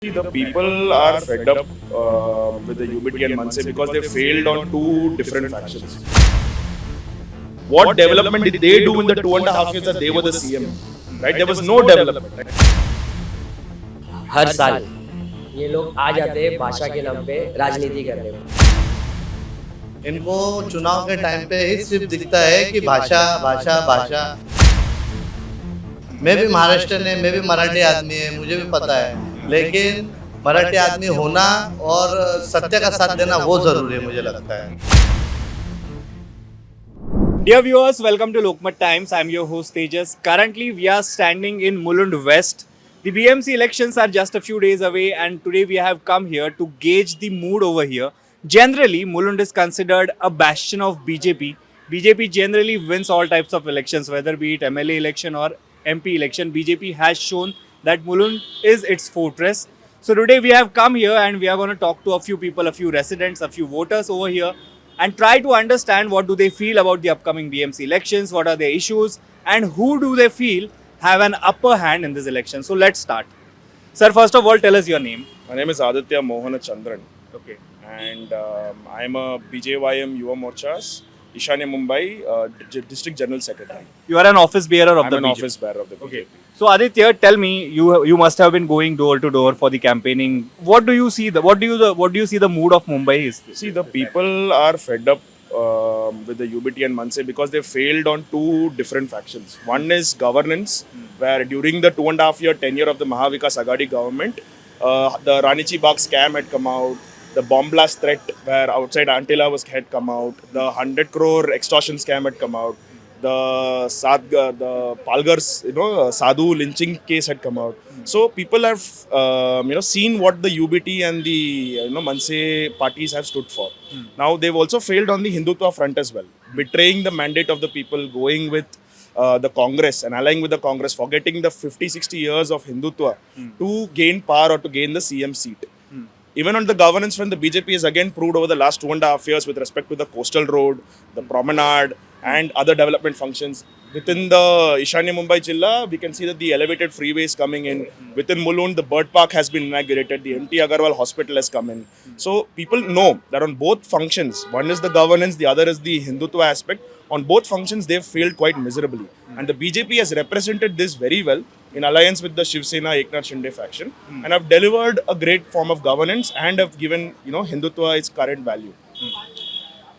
The people are fed up with the UBT and Manse because they failed on two different factions. What development did they do in the 2.5 years that they were the CM? Right? There was no development. Right? हर साल ये लोग आ जाते हैं भाषा के नाम पे राजनीति करने को। इनको चुनाव के टाइम पे ही सिर्फ दिखता है कि भाषा भाषा भाषा। मैं भी महाराष्ट्र में, मैं भी मराठी आदमी है, मुझे भी पता है, लेकिन मराठी आदमी होना और सत्य का साथ देना वो जरूरी है, मुझे लगता है। Dear viewers, welcome to Lokmat Times. I'm your host Tejas. Currently, we are standing in Mulund West. The BMC elections are just a few days away, and today we have come here to gauge the mood over here. Generally, Mulund is considered a bastion of BJP. BJP generally wins all types of elections, whether be it MLA election or MP election. BJP has shown that Mulund is its fortress. So today we have come here and we are going to talk to a few people, a few residents, a few voters over here and try to understand what do they feel about the upcoming BMC elections, what are their issues, and who do they feel have an upper hand in this election. So let's start. Sir, first of all, tell us your name. My name is Aditya Mohana Chandran, Okay. and I'm a BJYM Yuva Morcha's Ishanya Mumbai District General Secretary. You are an office bearer of I'm the an BJP. office bearer of the BJP. Okay. So Aditya, tell me, you must have been going door to door for the campaigning. What do you see? What do you see the mood of Mumbai is? See, the people are fed up with the UBT and Manse because they failed on two different factions. One is governance, where during the 2.5-year tenure of the Mahavikas Agadi government, the Ranichi Bagh scam had come out, the bomb blast threat where outside Antilla had come out, the 100 crore extortion scam had come out, the Palgar's Sadhu lynching case had come out. So people have seen what the UBT and the Manse parties have stood for. Now they've also failed on the Hindutva front as well, betraying the mandate of the people, going with the Congress and allying with the Congress, forgetting the 50-60 years of Hindutva to gain power or to gain the CM seat. Even on the governance front, the BJP has again proved over the last 2.5 years with respect to the coastal road, the promenade, and other development functions. Within the Ishanya Mumbai Jilla, we can see that the elevated freeway is coming in. Within Mulund, the bird park has been inaugurated. The MT Agarwal hospital has come in. So people know that on both functions, one is the governance, the other is the Hindutva aspect. On both functions, they've failed quite miserably. And the BJP has represented this very well in alliance with the Shiv Sena Eknath Shinde faction and have delivered a great form of governance and have given Hindutva its current value.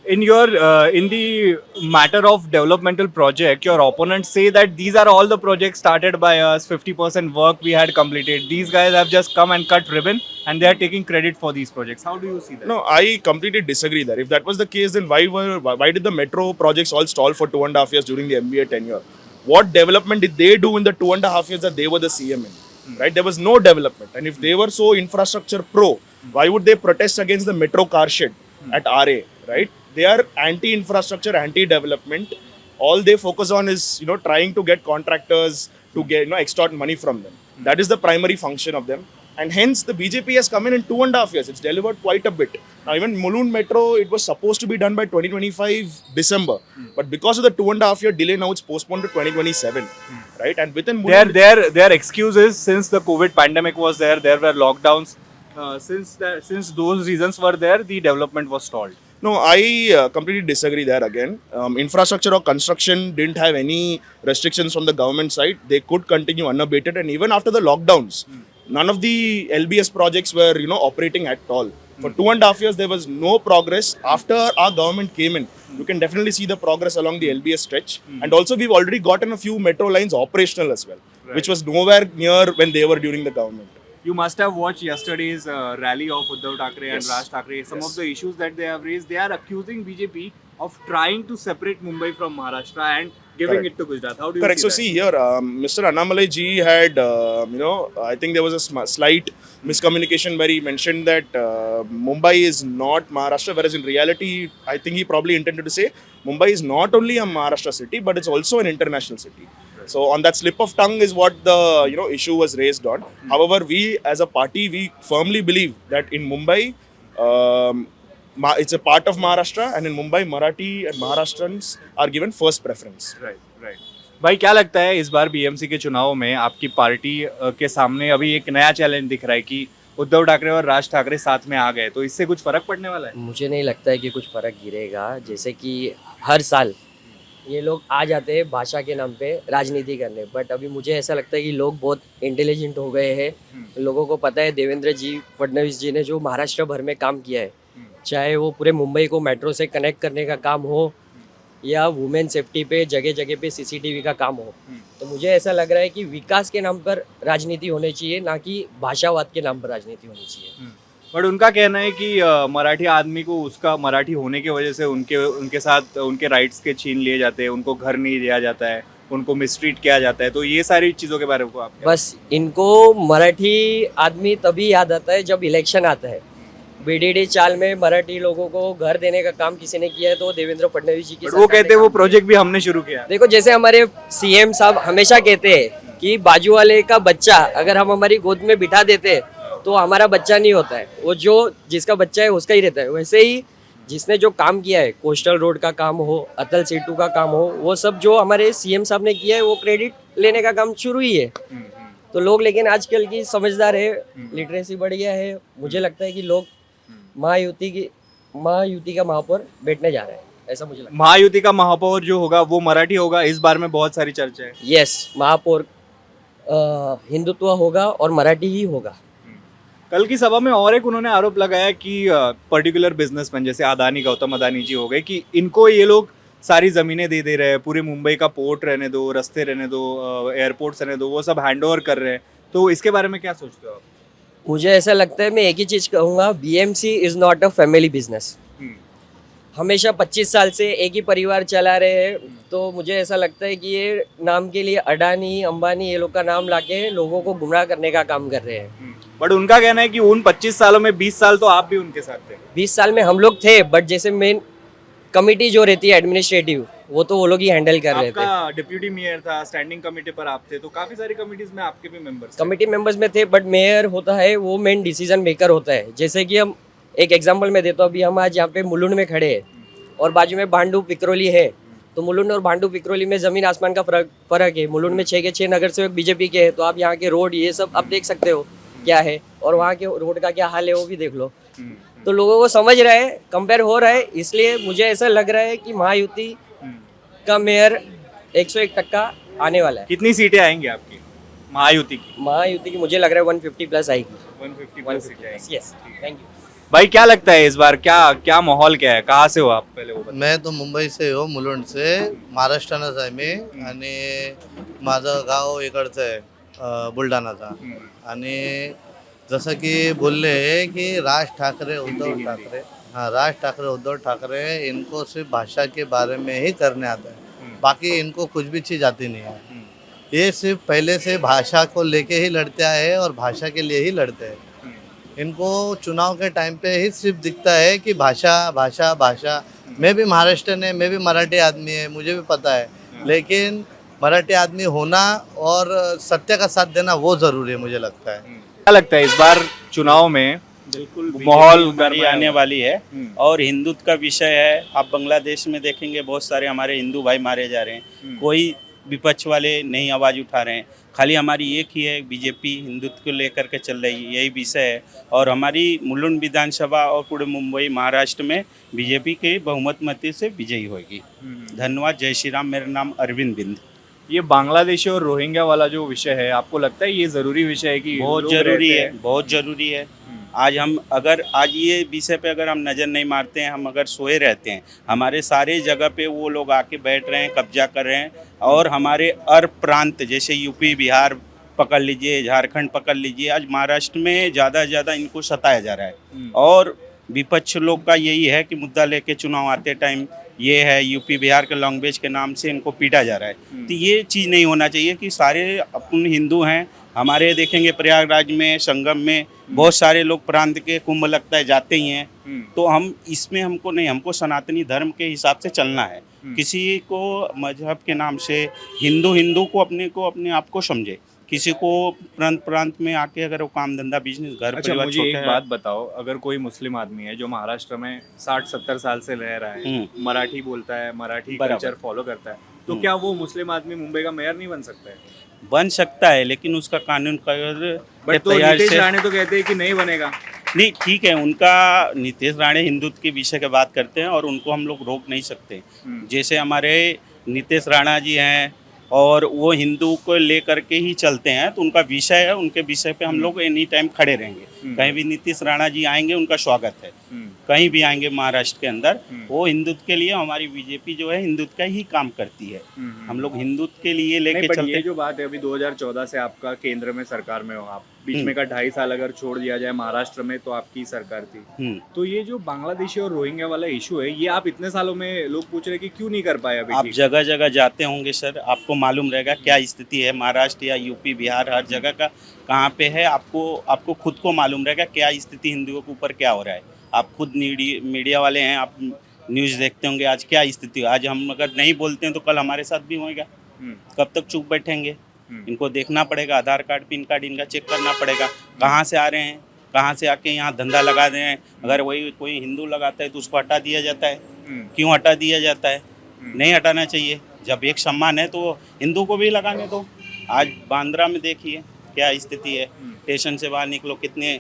In the matter of developmental project, your opponents say that these are all the projects started by us, 50% work we had completed. These guys have just come and cut ribbon and they are taking credit for these projects. How do you see that? No, I completely disagree there. If that was the case, then why did the metro projects all stall for 2.5 years during the MBA tenure? What development did they do in the 2.5 years that they were the CM in? Right? There was no development. And if they were so infrastructure pro, why would they protest against the metro car shed at RA? Right? They are anti-infrastructure, anti-development. All they focus on is trying to get contractors to get extort money from them. That is the primary function of them. And hence the BJP has come in 2.5 years. It's delivered quite a bit. Now even Mulund Metro, it was supposed to be done by 2025 December. But because of the 2.5-year delay, now it's postponed to 2027. Right? And within Mulund... Their excuses, since the COVID pandemic was there were lockdowns. Since those reasons were there, the development was stalled. No, I completely disagree there again. Infrastructure or construction didn't have any restrictions from the government side. They could continue unabated, and even after the lockdowns, none of the LBS projects were operating at all. For 2.5 years, there was no progress. After our government came in, you can definitely see the progress along the LBS stretch. And also, we've already gotten a few metro lines operational as well, which was nowhere near when they were during the government. You must have watched yesterday's rally of Uddhav Thackeray and Raj Thackeray. Some of the issues that they have raised, they are accusing BJP of trying to separate Mumbai from Maharashtra and giving it to Gujarat. How do you Correct. see So that? see here, Mr. Annamalai ji had, I think there was a slight miscommunication where he mentioned that Mumbai is not Maharashtra, whereas in reality, I think he probably intended to say Mumbai is not only a Maharashtra city, but it's also an international city. So on that slip of tongue is what the issue was raised on. However, we as a party, we firmly believe that in Mumbai, it's a part of Maharashtra, and in Mumbai, Marathi and Maharashtrians are given first preference. Right. भाई क्या लगता है इस बार BMC के चुनाव में आपकी party के सामने अभी एक नया चैलेंज दिख रहा है कि उद्धव ठाकरे और राज ठाकरे साथ में आ गए, तो इससे कुछ फर्क पड़ने वाला है? मुझे नहीं लगता है कि कुछ फर्क गिरेगा। जैसे कि हर साल ये लोग आ जाते हैं भाषा के नाम पे राजनीति करने, बट अभी मुझे ऐसा लगता है कि लोग बहुत इंटेलिजेंट हो गए हैं। लोगों को पता है देवेंद्र जी फडणवीस जी ने जो महाराष्ट्र भर में काम किया है, चाहे वो पूरे मुंबई को मेट्रो से कनेक्ट करने का काम हो या वुमेन सेफ्टी पे जगह जगह पे सीसीटीवी का काम हो, तो मुझे ऐसा लग रहा है कि विकास के नाम पर राजनीति होनी चाहिए, ना कि भाषावाद के नाम पर राजनीति होनी चाहिए। बट उनका कहना है कि मराठी आदमी को उसका मराठी होने की वजह से उनके साथ उनके राइट्स के छीन लिए जाते हैं, उनको घर नहीं दिया जाता है, उनको मिसट्रीट किया जाता है, तो ये सारी चीज़ों के बारे में आप क्या? बस इनको मराठी आदमी तभी याद आता है जब इलेक्शन आता है। बीडीडी चाल में मराठी लोगों को घर देने का काम किसी ने किया है तो देवेंद्र फडणवीस जी की But वो सरकार ने कहते हैं वो काम किया है। प्रोजेक्ट भी हमने शुरू किया। देखो, जैसे हमारे सीएम साहब हमेशा कहते हैं कि बाजू वाले का बच्चा अगर हम हमारी गोद में बिठा देते हैं तो हमारा बच्चा नहीं होता है, वो जो जिसका बच्चा है उसका ही रहता है। वैसे ही जिसने जो काम किया है, कोस्टल रोड का काम हो, अटल सेतु का काम हो, वो सब जो हमारे सीएम साहब ने किया है वो क्रेडिट लेने का काम शुरू ही है। तो लोग लेकिन आजकल की समझदार है, लिटरेसी बढ़ गया है। मुझे लगता है कि लोग महायुति का महापौर बैठने जा रहे हैं, ऐसा मुझे लगता महायुति का महापौर जो होगा वो मराठी होगा, इस बार में बहुत सारी चर्चा है। है। यस, महापौर हिंदुत्व होगा और मराठी ही होगा। कल की सभा में और एक उन्होंने आरोप लगाया कि पर्टिकुलर बिजनेसमैन जैसे अदानी, गौतम अदानी जी हो गए, कि इनको ये लोग सारी ज़मीनें दे रहे हैं, पूरे मुंबई का पोर्ट रहने दो, रास्ते रहने दो, एयरपोर्ट्स रहने दो, वो सब हैंड ओवर कर रहे हैं। तो इसके बारे में क्या सोचते हो आप? मुझे ऐसा लगता है, मैं एक ही चीज़ कहूँगा, BMC is not a family business. हमेशा 25 साल से एक ही परिवार चला रहे हैं, तो मुझे ऐसा लगता है कि ये नाम के लिए अडानी, अंबानी ये लोग का नाम लाके लोगों को गुमराह करने का काम कर रहे हैं। बट उनका कहना है कि उन 25 सालों में 20 साल तो आप भी उनके साथ थे। 20 साल में हम लोग थे, बट जैसे मेन कमिटी जो रहती है एडमिनिस्ट्रेटिव, वो तो वो लोग ही हैंडल कर रहे थे। आपका डिप्यूटी मेयर था, स्टैंडिंग कमेटी पर आप थे, तो काफी सारी कमिटीज में आपके भी मेंबर्स थे। कमिटी मेंबर्स में थे, बट मेयर होता है वो मेन डिसीजन मेकर होता है। जैसे कि हम एक एग्जांपल में देता हूँ, अभी हम आज यहाँ पे मुलुंड में खड़े हैं और बाजू में भांडू पिकरोली है, तो मुलुंड और भांडू पिकरोली में ज़मीन आसमान का फर्क है। मुलुंड में 6 के 6 नगर सेवक बीजेपी के हैं, तो आप यहाँ के रोड ये सब आप देख सकते हो क्या है, और वहाँ के रोड का क्या हाल है वो भी देख लो। तो लोगों को समझ रहा है, कंपेयर हो रहा है, इसलिए मुझे ऐसा लग रहा है कि महायुति का मेयर 101% आने वाला है। कितनी सीटें आएंगी आपकी महायुति की? महायुति की मुझे लग रहा है 150 प्लस आएगी। 150 प्लस सीटें आएंगी। Yes, thank you. भाई क्या लगता है इस बार क्या माहौल क्या है? कहाँ से हो आप, पहले वो बताओ। मैं तो मुंबई से हो, मुलुंड से, महाराष्ट्रानंच आहे मी, आणि माझं गाव इकडचं आहे बुलढाणाचा. आणि जसं की बोलले कि राज ठाकरे उद्धव ठाकरे इनको सिर्फ भाषा के बारे में ही करने आता है, बाकी इनको कुछ भी चीज़ आती नहीं है। ये सिर्फ पहले से भाषा को लेके ही लड़ते आए हैं और भाषा के लिए ही लड़ते हैं। इनको चुनाव के टाइम पे ही सिर्फ दिखता है कि भाषा भाषा भाषा। मैं भी महाराष्ट्रन है, मैं भी मराठी आदमी है, मुझे भी पता है, लेकिन मराठी आदमी होना और सत्य का साथ देना वो ज़रूरी है, मुझे लगता है। क्या लगता है इस बार चुनाव में बिल्कुल माहौल हमारी गर्म है? आने वाली है और हिंदुत्व का विषय है। आप बांग्लादेश में देखेंगे बहुत सारे हमारे हिंदू भाई मारे जा रहे हैं, कोई विपक्ष वाले नहीं आवाज़ उठा रहे हैं। खाली हमारी एक ही है, बीजेपी हिंदुत्व को लेकर के चल रही है, यही विषय है। और हमारी मुलुंड विधानसभा और पूरे मुंबई महाराष्ट्र में बीजेपी के बहुमत मत से विजयी होगी। धन्यवाद, जय श्री राम। मेरा नाम अरविंद बिंद। ये बांग्लादेशी और रोहिंग्या वाला जो विषय है, आपको लगता है ये जरूरी विषय है कि बहुत लोग जरूरी रहते है, हैं? बहुत जरूरी है। आज ये विषय पे अगर हम नज़र नहीं मारते हैं, हम अगर सोए रहते हैं, हमारे सारे जगह पे वो लोग आके बैठ रहे हैं, कब्जा कर रहे हैं। और हमारे प्रांत जैसे यूपी, बिहार पकड़ लीजिए, झारखंड पकड़ लीजिए, आज महाराष्ट्र में ज़्यादा से ज़्यादा इनको सताया जा रहा है। और विपक्ष लोग का यही है कि मुद्दा लेके चुनाव आते टाइम ये है, यूपी बिहार के लैंग्वेज के नाम से इनको पीटा जा रहा है। तो ये चीज़ नहीं होना चाहिए कि सारे अपन हिंदू हैं। हमारे देखेंगे प्रयागराज में, संगम में बहुत सारे लोग प्रांत के कुंभ लगता है, जाते ही हैं। तो हम इसमें हमको सनातनी धर्म के हिसाब से चलना है। किसी को मजहब के नाम से हिंदू को अपने आप को समझे, किसी को प्रांत में आके अगर वो काम धंधा बिजनेस घर अच्छा, परिवार मुझे छोटे एक हैं। बात बताओ, अगर कोई मुस्लिम आदमी है जो महाराष्ट्र में 60-70 साल से रह रहा है, मराठी बोलता है, मराठी बराबर। कल्चर फॉलो करता है, तो क्या वो मुस्लिम आदमी मुंबई का मेयर नहीं बन सकता है? बन सकता है, लेकिन उसका कानून का बट तो तैयार नीतीश से राणे तो कहते हैं कि नहीं बनेगा। नहीं, ठीक है, उनका नीतीश राणे हिंदुत्व के विषय की बात करते हैं और उनको हम लोग रोक नहीं सकते। जैसे हमारे नीतीश राणा जी हैं और वो हिंदू को लेकर के ही चलते हैं, तो उनका विषय है, उनके विषय पे हम लोग एनी टाइम खड़े रहेंगे। कहीं भी नीतीश राणा जी आएंगे उनका स्वागत है, कहीं भी आएंगे महाराष्ट्र के अंदर, वो हिंदुत्व के लिए, हमारी बीजेपी जो है हिंदुत्व का ही काम करती है। हम लोग हिंदुत्व के लिए नहीं, लेके बट चलते ये हैं। जो बात है अभी 2014 से आपका केंद्र में सरकार में हो आप, बीच में का 2.5 साल अगर छोड़ दिया जाए महाराष्ट्र में तो आपकी सरकार थी। तो ये जो बांग्लादेशी और रोहिंग्या वाला इशू है, ये आप इतने सालों में लोग पूछ रहे हैं कि क्यों नहीं कर पाए अभी आप ठीक? जगह जगह जाते होंगे सर, आपको मालूम रहेगा क्या स्थिति है महाराष्ट्र या यूपी बिहार, हर जगह का कहाँ पे है, आपको खुद को मालूम रहेगा क्या स्थिति हिंदुओं के ऊपर क्या हो रहा है। आप खुद मीडिया वाले हैं, आप न्यूज़ देखते होंगे आज क्या स्थिति है। आज हम अगर नहीं बोलते हैं तो कल हमारे साथ भी होएगा। कब तक चुप बैठेंगे? इनको देखना पड़ेगा, आधार कार्ड पैन कार्ड इनका चेक करना पड़ेगा, कहाँ से आ रहे हैं, कहाँ से आके यहाँ धंधा लगा रहे हैं। अगर वही कोई हिंदू लगाता है तो उसको हटा दिया जाता है। क्यों हटा दिया जाता है? नहीं हटाना चाहिए। जब एक सम्मान है तो हिंदू को भी लगाने दो। आज बांद्रा में देखिए क्या स्थिति है, स्टेशन से बाहर निकलो कितने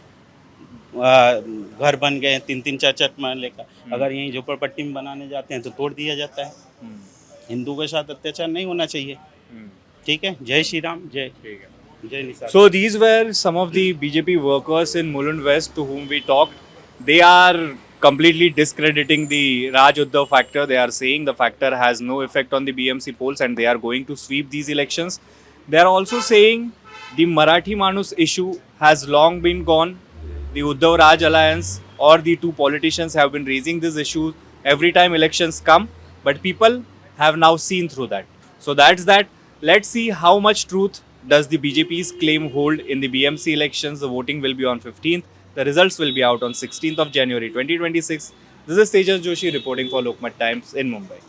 घर बन गए 3-3 4-4 महल का। अगर यहीं झोपड़पट्टी में बनाने जाते हैं तो तोड़ दिया जाता है। हिंदू के साथ अत्याचार नहीं होना चाहिए। ठीक है, जय श्री राम, जय जय Nisar. So these were some of the BJP workers in Mulund West to whom we talked. They are completely discrediting the Raj Uddhav factor. They are saying the factor has no effect on the BMC polls and they are going to sweep these elections. They are also saying the Marathi Manus issue has long been gone. The Uddhav Raj alliance or the two politicians have been raising these issues every time elections come, but people have now seen through that. So that's that. Let's see how much truth does the BJP's claim hold in the BMC elections. The voting will be on 15th. The results will be out on 16th of January 2026. This is Tejas Joshi reporting for Lokmat Times in Mumbai.